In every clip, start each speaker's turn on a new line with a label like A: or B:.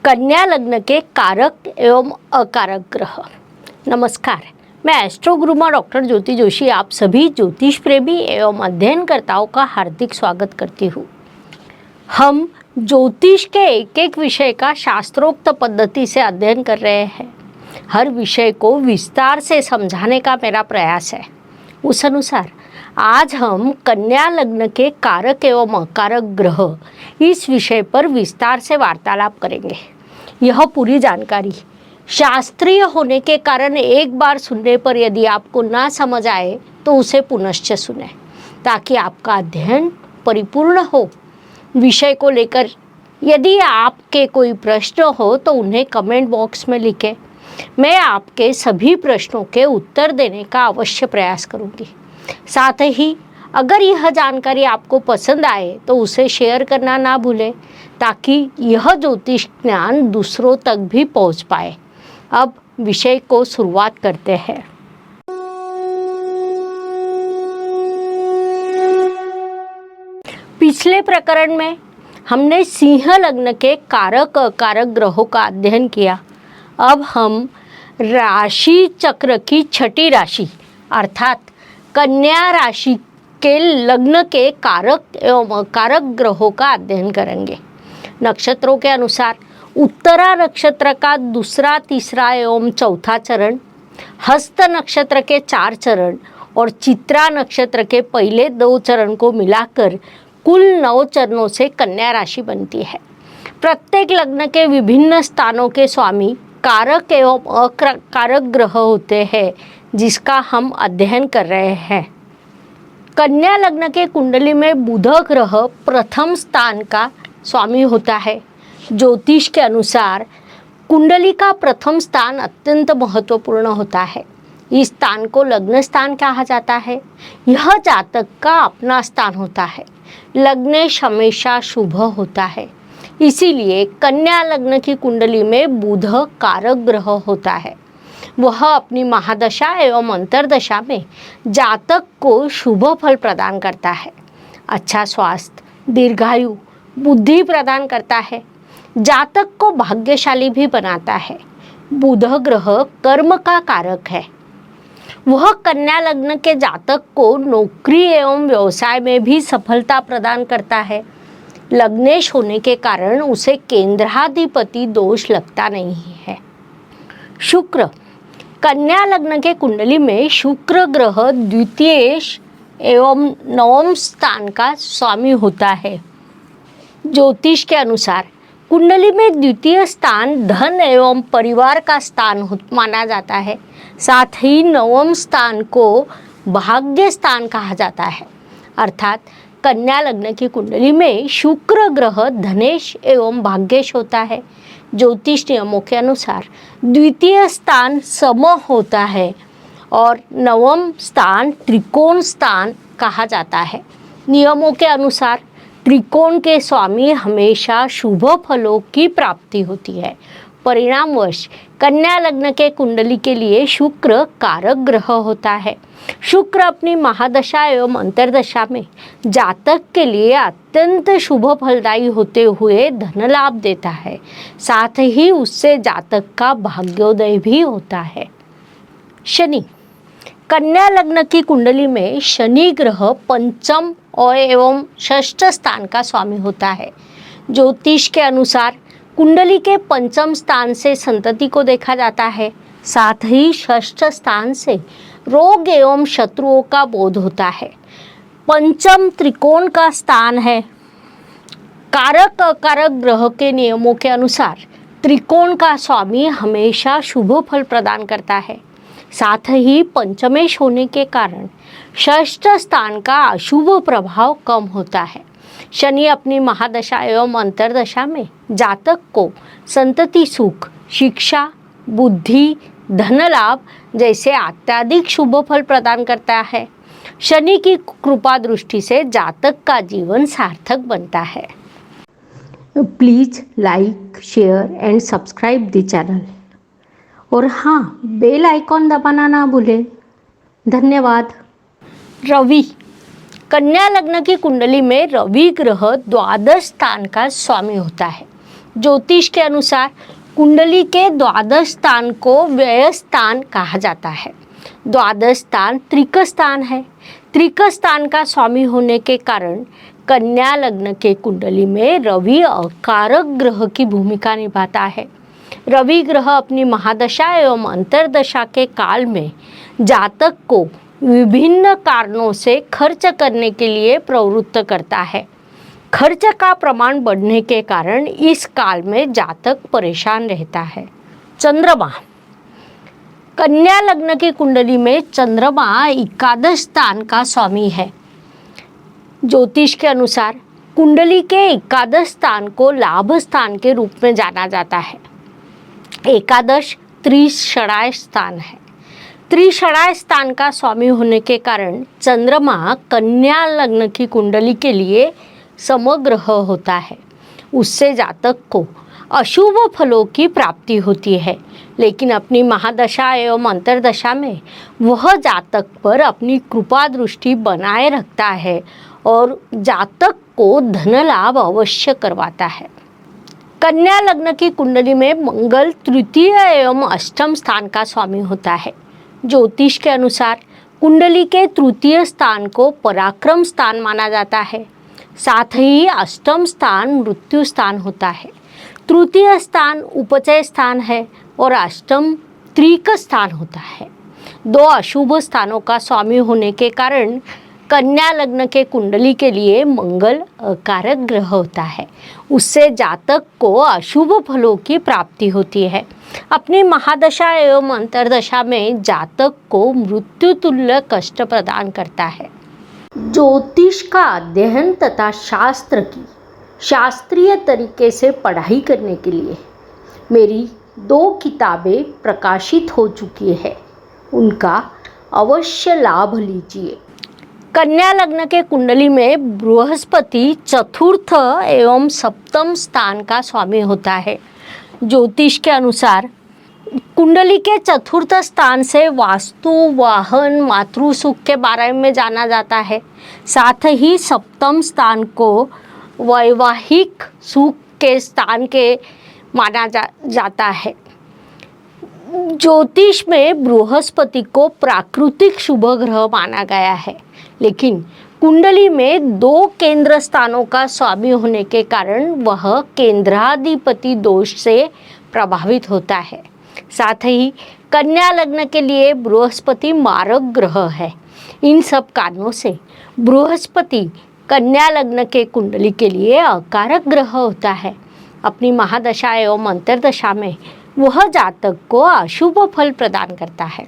A: कन्या लग्न के कारक एवं अकारक ग्रह। नमस्कार, मैं एस्ट्रो गुरुमा डॉक्टर ज्योति जोशी आप सभी ज्योतिष प्रेमी एवं अध्ययनकर्ताओं का हार्दिक स्वागत करती हूँ। हम ज्योतिष के एक एक विषय का शास्त्रोक्त पद्धति से अध्ययन कर रहे हैं। हर विषय को विस्तार से समझाने का मेरा प्रयास है। उस अनुसार आज हम कन्या लग्न के कारक एवं अकारक ग्रह इस विषय पर विस्तार से वार्तालाप करेंगे। यह पूरी जानकारी शास्त्रीय होने के कारण एक बार सुनने पर यदि आपको ना समझ आए तो उसे पुनश्च सुने, ताकि आपका अध्ययन परिपूर्ण हो। विषय को लेकर यदि आपके कोई प्रश्न हो तो उन्हें कमेंट बॉक्स में लिखें। मैं आपके सभी प्रश्नों के उत्तर देने का अवश्य प्रयास करूंगी। साथ ही अगर यह जानकारी आपको पसंद आए तो उसे शेयर करना ना भूलें, ताकि यह ज्योतिष ज्ञान दूसरों तक भी पहुंच पाए। अब विषय को शुरुआत करते हैं। पिछले प्रकरण में हमने सिंह लग्न के कारक अकारक ग्रहों का अध्ययन किया। अब हम राशि चक्र की छठी राशि अर्थात कन्या राशि के लग्न के कारक एवं अकारक ग्रहों का अध्ययन करेंगे। नक्षत्रों के अनुसार उत्तरा नक्षत्र का दूसरा, तीसरा एवं चौथा चरण, हस्त नक्षत्र के 4 चरण और चित्रा नक्षत्र के पहले 2 चरण को मिलाकर कुल 9 चरणों से कन्या राशि बनती है। प्रत्येक लग्न के विभिन्न स्थानों के स्वामी कारक एवं अकारक ग्रह होते हैं, जिसका हम अध्ययन कर रहे हैं। कन्या लग्न के कुंडली में बुध ग्रह प्रथम स्थान का स्वामी होता है। ज्योतिष के अनुसार कुंडली का प्रथम स्थान अत्यंत महत्वपूर्ण होता है। इस स्थान को लग्न स्थान कहा जाता है। यह जातक का अपना स्थान होता है। लग्नेश हमेशा शुभ होता है, इसीलिए कन्या लग्न की कुंडली में बुध कारक ग्रह होता है। वह अपनी महादशा एवं अंतर्दशा में जातक को शुभ फल प्रदान करता है। अच्छा स्वास्थ्य, दीर्घायु, बुद्धि प्रदान करता है। जातक को भाग्यशाली भी बनाता है। बुध ग्रह कर्म का कारक है। वह कन्या लग्न के जातक को नौकरी एवं व्यवसाय में भी सफलता प्रदान करता है। लग्नेश होने के कारण उसे केंद्राधिपति दोष लगता नहीं है। शुक्र, कन्या लग्न के कुंडली में शुक्र ग्रह द्वितीय एवं नवम स्थान का स्वामी होता है। ज्योतिष के अनुसार कुंडली में द्वितीय स्थान धन एवं परिवार का स्थान माना जाता है। साथ ही नवम स्थान को भाग्य स्थान कहा जाता है। अर्थात कन्या लग्न की कुंडली में शुक्र ग्रह धनेश एवं भाग्येश होता है। ज्योतिष नियमों के अनुसार द्वितीय स्थान सम होता है और नवम स्थान त्रिकोण स्थान कहा जाता है। नियमों के अनुसार त्रिकोण के स्वामी हमेशा शुभ फलों की प्राप्ति होती है। परिणामवश कन्या लग्न के कुंडली के लिए शुक्र कारक ग्रह होता है। शुक्र अपनी महादशा एवं अंतर्दशा में जातक के लिए अत्यंत शुभ फलदायी होते हुए धन लाभ देता है। साथ ही उससे जातक का भाग्योदय भी होता है। शनि, कन्या लग्न की कुंडली में शनि ग्रह पंचम और एवं षष्ठ स्थान का स्वामी होता है। ज्योतिष के अनुसार कुंडली के पंचम स्थान से संतति को देखा जाता है। साथ ही षष्ठ स्थान से रोग एवं शत्रुओं का बोध होता है। पंचम त्रिकोण का स्थान है। कारक अकारक ग्रह के नियमों के अनुसार त्रिकोण का स्वामी हमेशा शुभ फल प्रदान करता है। साथ ही पंचमेश होने के कारण षष्ठ स्थान का अशुभ प्रभाव कम होता है। शनि अपनी महादशा एवं अंतर्दशा में जातक को संतति सुख, शिक्षा, बुद्धि, धन लाभ जैसे अत्यधिक शुभ फल प्रदान करता है। शनि की कृपा दृष्टि से जातक का जीवन सार्थक बनता है। Please like, share and subscribe the channel और हाँ, बेल आइकॉन दबाना ना भूलें। धन्यवाद। रवि, कन्या लग्न की कुंडली में रवि ग्रह द्वादश स्थान का स्वामी होता है। ज्योतिष के अनुसार कुंडली के द्वादश स्थान को व्यय स्थान कहा जाता है। द्वादश स्थान त्रिक स्थान है। त्रिक स्थान का स्वामी होने के कारण कन्या लग्न के कुंडली में रवि अकारक ग्रह की भूमिका निभाता है। रवि ग्रह अपनी महादशा एवं अंतर्दशा के काल में जातक को विभिन्न कारणों से खर्च करने के लिए प्रवृत्त करता है। खर्च का प्रमाण बढ़ने के कारण इस काल में जातक परेशान रहता है। चंद्रमा, कन्या लग्न की कुंडली में चंद्रमा एकादश स्थान का स्वामी है। ज्योतिष के अनुसार कुंडली के एकादश स्थान को लाभ स्थान के रूप में जाना जाता है। एकादश त्रिषणाय स्थान है। त्रिषणाय स्थान का स्वामी होने के कारण चंद्रमा कन्या लग्न की कुंडली के लिए समग्रह होता है। उससे जातक को अशुभ फलों की प्राप्ति होती है, लेकिन अपनी महादशा एवं अंतर्दशा में वह जातक पर अपनी कृपा दृष्टि बनाए रखता है और जातक को धन लाभ अवश्य करवाता है। कन्या लग्न की कुंडली में मंगल तृतीय एवं अष्टम स्थान का स्वामी होता है। ज्योतिष के अनुसार कुंडली के तृतीय स्थान को पराक्रम स्थान माना जाता है। साथ ही अष्टम स्थान मृत्यु स्थान होता है। तृतीय स्थान उपचय स्थान है और अष्टम त्रिक स्थान होता है। दो अशुभ स्थानों का स्वामी होने के कारण कन्या लग्न के कुंडली के लिए मंगल अकारक ग्रह होता है। उससे जातक को अशुभ फलों की प्राप्ति होती है। अपनी महादशा एवं अंतर्दशा में जातक को मृत्यु तुल्य कष्ट प्रदान करता है। ज्योतिष का अध्ययन तथा शास्त्र की शास्त्रीय तरीके से पढ़ाई करने के लिए मेरी 2 किताबें प्रकाशित हो चुकी है, उनका अवश्य लाभ लीजिए। कन्या लग्न के कुंडली में बृहस्पति चतुर्थ एवं सप्तम स्थान का स्वामी होता है। ज्योतिष के अनुसार कुंडली के चतुर्थ स्थान से वास्तु, वाहन, मातृ सुख के बारे में जाना जाता है। साथ ही सप्तम स्थान को वैवाहिक सुख के स्थान के माना जाता है। ज्योतिष में बृहस्पति को प्राकृतिक शुभ ग्रह माना गया है, लेकिन कुंडली में 2 केंद्र स्थानों का स्वामी होने के कारण वह केंद्राधिपति दोष से प्रभावित होता है। साथ ही कन्या लग्न के लिए बृहस्पति मारक ग्रह है। इन सब कारणों से बृहस्पति कन्या लग्न के कुंडली के लिए अकारक ग्रह होता है। अपनी महादशा एवं अंतर्दशा में वह जातक को अशुभ फल प्रदान करता है।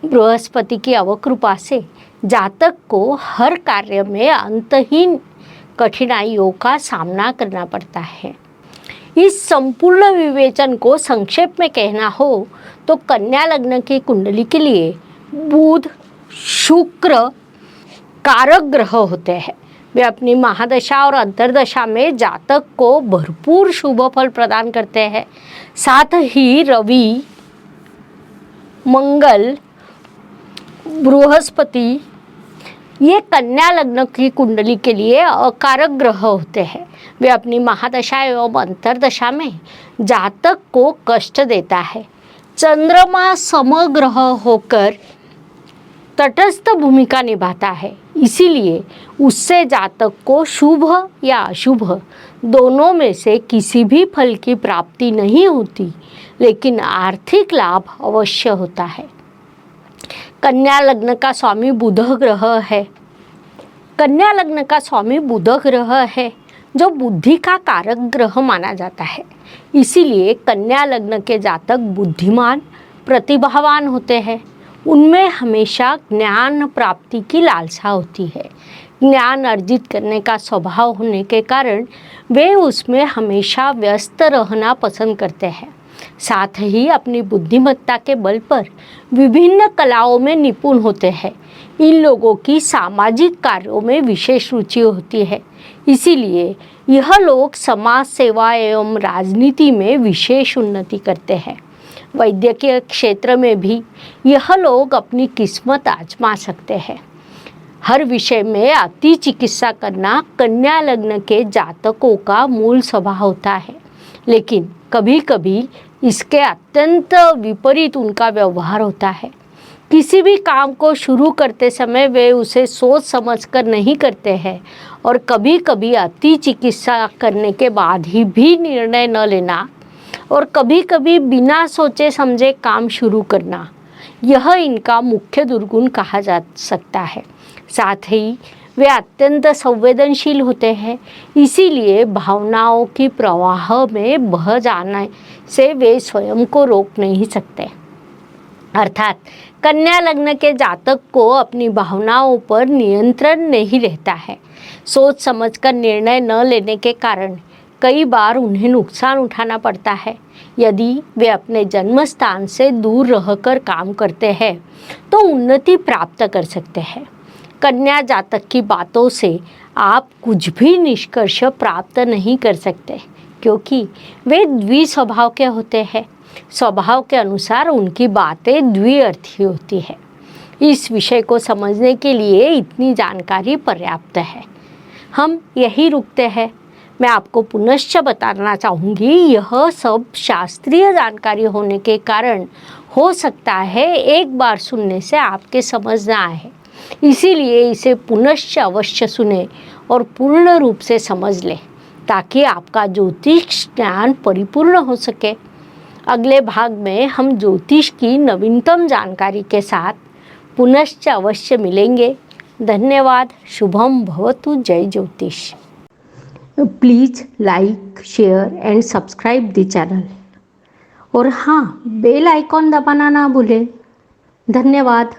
A: बृहस्पति की अवकृपा से जातक को हर कार्य में अंतहीन कठिनाइयों का सामना करना पड़ता है। इस संपूर्ण विवेचन को संक्षेप में कहना हो तो कन्या लग्न की कुंडली के लिए बुध, शुक्र कारक ग्रह होते हैं। वे अपनी महादशा और अंतर्दशा में जातक को भरपूर शुभ फल प्रदान करते हैं। साथ ही रवि, मंगल, बृहस्पति ये कन्या लग्न की कुंडली के लिए अकारक ग्रह होते हैं। वे अपनी महादशा एवं अंतर्दशा में जातक को कष्ट देता है। चंद्रमा समग्रह होकर तटस्थ भूमिका निभाता है, इसीलिए उससे जातक को शुभ या अशुभ दोनों में से किसी भी फल की प्राप्ति नहीं होती, लेकिन आर्थिक लाभ अवश्य होता है। कन्या लग्न का स्वामी बुध ग्रह है। कन्या लग्न का स्वामी बुध ग्रह है, जो बुद्धि का कारक ग्रह माना जाता है। इसीलिए कन्या लग्न के जातक बुद्धिमान, प्रतिभावान होते हैं। उनमें हमेशा ज्ञान प्राप्ति की लालसा होती है। ज्ञान अर्जित करने का स्वभाव होने के कारण वे उसमें हमेशा व्यस्त रहना पसंद करते हैं। साथ ही अपनी बुद्धिमत्ता के बल पर विभिन्न कलाओं में निपुण होते हैं। इन लोगों की सामाजिक कार्यों में विशेष रुचि होती है, इसीलिए यह लोग समाज सेवा एवं राजनीति में विशेष उन्नति करते हैं। वैद्यकीय क्षेत्र में भी यह लोग अपनी किस्मत आजमा सकते हैं। हर विषय में अति चिकित्सा करना कन्या लग्न के जातकों का मूल स्वभाव होता है। लेकिन कभी कभी इसके अत्यंत विपरीत उनका व्यवहार होता है। किसी भी काम को शुरू करते समय वे उसे सोच समझकर नहीं करते हैं और कभी कभी अति चिकित्सा करने के बाद ही भी निर्णय न लेना और कभी कभी बिना सोचे समझे काम शुरू करना, यह इनका मुख्य दुर्गुण कहा जा सकता है। साथ ही वे अत्यंत संवेदनशील होते हैं, इसीलिए भावनाओं की प्रवाह में बह जाने से वे स्वयं को रोक नहीं सकते। अर्थात कन्या लग्न के जातक को अपनी भावनाओं पर नियंत्रण नहीं रहता है। सोच समझकर निर्णय न लेने के कारण कई बार उन्हें नुकसान उठाना पड़ता है। यदि वे अपने जन्म स्थान से दूर रहकर काम करते हैं तो उन्नति प्राप्त कर सकते हैं। कन्या जातक की बातों से आप कुछ भी निष्कर्ष प्राप्त नहीं कर सकते, क्योंकि वे द्विस्वभाव के होते हैं। स्वभाव के अनुसार उनकी बातें द्विअर्थी होती है। इस विषय को समझने के लिए इतनी जानकारी पर्याप्त है। हम यही रुकते हैं। मैं आपको पुनश्च बताना चाहूँगी, यह सब शास्त्रीय जानकारी होने के कारण हो सकता है एक बार सुनने से आपके समझ ना आए, इसीलिए इसे पुनश्च अवश्य सुने और पूर्ण रूप से समझ लें, ताकि आपका ज्योतिष ज्ञान परिपूर्ण हो सके। अगले भाग में हम ज्योतिष की नवीनतम जानकारी के साथ पुनश्च अवश्य मिलेंगे। धन्यवाद। शुभम भवतु। जय ज्योतिष। Please like, share and subscribe the channel. और हाँ, बेल आइकॉन दबाना ना भूलें। धन्यवाद।